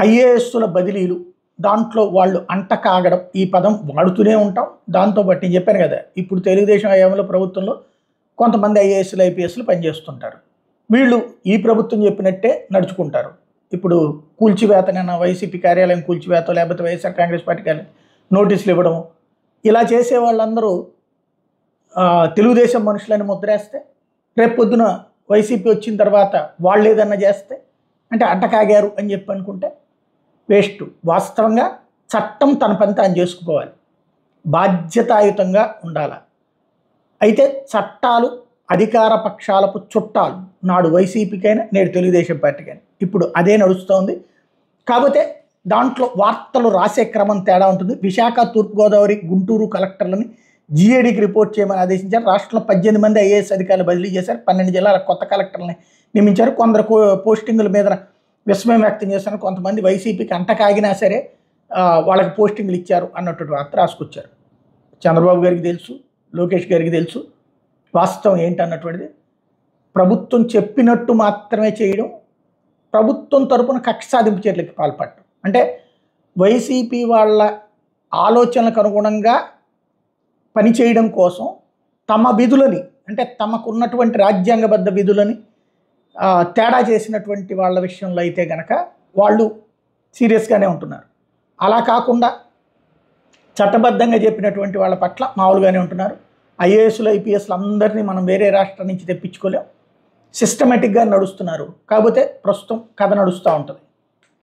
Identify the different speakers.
Speaker 1: ఐఏఎస్ల బదిలీలు దాంట్లో వాళ్ళు అంట కాగడం ఈ పదం వాడుతూనే ఉంటాం. దాంతోపాటు నేను చెప్పాను కదా, ఇప్పుడు తెలుగుదేశం హయాంలో ప్రభుత్వంలో కొంతమంది ఐఏఎస్లు ఐపీఎస్లు పనిచేస్తుంటారు. వీళ్ళు ఈ ప్రభుత్వం చెప్పినట్టే నడుచుకుంటారు. ఇప్పుడు కూల్చివేతనైనా వైసీపీ కార్యాలయం కూల్చివేత, లేకపోతే వైఎస్ఆర్ కాంగ్రెస్ పార్టీకి నోటీసులు ఇవ్వడము, ఇలా చేసే వాళ్ళందరూ తెలుగుదేశం మనుషులని ముద్రేస్తే, రేపు పొద్దున వైసీపీ వచ్చిన తర్వాత వాళ్ళు ఏదన్నా చేస్తే అంటే అడ్డకాగారు అని చెప్పి అనుకుంటే వేస్ట్. వాస్తవంగా చట్టం తన పని తాను చేసుకుపోవాలి, బాధ్యతాయుతంగా ఉండాలి. అయితే చట్టాలు అధికార పక్షాలకు చుట్టాలు, నాడు వైసీపీకైనా నేడు తెలుగుదేశం పార్టీకైనా. ఇప్పుడు అదే నడుస్తోంది. కాకపోతే దాంట్లో వార్తలు రాసే క్రమం తేడా ఉంటుంది. విశాఖ, తూర్పుగోదావరి, గుంటూరు కలెక్టర్లని జీఏడీకి రిపోర్ట్ చేయమని ఆదేశించారు. రాష్ట్రంలో 18 మంది ఐఏఎస్ అధికారులు బదిలీ చేశారు. 12 జిల్లాల కొత్త కలెక్టర్లని నియమించారు. కొందరు పోస్టింగుల మీద విస్మయం వ్యక్తం చేశారు. కొంతమంది వైసీపీకి అంటకాగినా సరే వాళ్ళకి పోస్టింగ్లు ఇచ్చారు అన్నట్టు వార్త రాసుకొచ్చారు. చంద్రబాబు గారికి తెలుసు, లోకేష్ గారికి తెలుసు వాస్తవం ఏంటన్నటువంటిది. ప్రభుత్వం చెప్పినట్టు మాత్రమే చేయడం, ప్రభుత్వం తరపున కక్ష సాధింపు చర్యలకు పాల్పడటం. అంటే వైసీపీ వాళ్ళ ఆలోచనలకు అనుగుణంగా పనిచేయడం కోసం తమ విధులని, అంటే తమకున్నటువంటి రాజ్యాంగబద్ధ విధులని తేడా చేసినటువంటి వాళ్ళ విషయంలో అయితే కనుక వాళ్ళు సీరియస్గానే ఉంటున్నారు. అలా కాకుండా చట్టబద్ధంగా చెప్పినటువంటి వాళ్ళ పట్ల మామూలుగానే ఉంటున్నారు. ఐఏఎస్లు ఐపీఎస్లు అందరినీ మనం వేరే రాష్ట్రం నుంచి తెప్పించుకోలేం, సిస్టమేటిక్గా నడుస్తున్నారు. కాకపోతే ప్రస్తుతం కథ నడుస్తూ ఉంటుంది.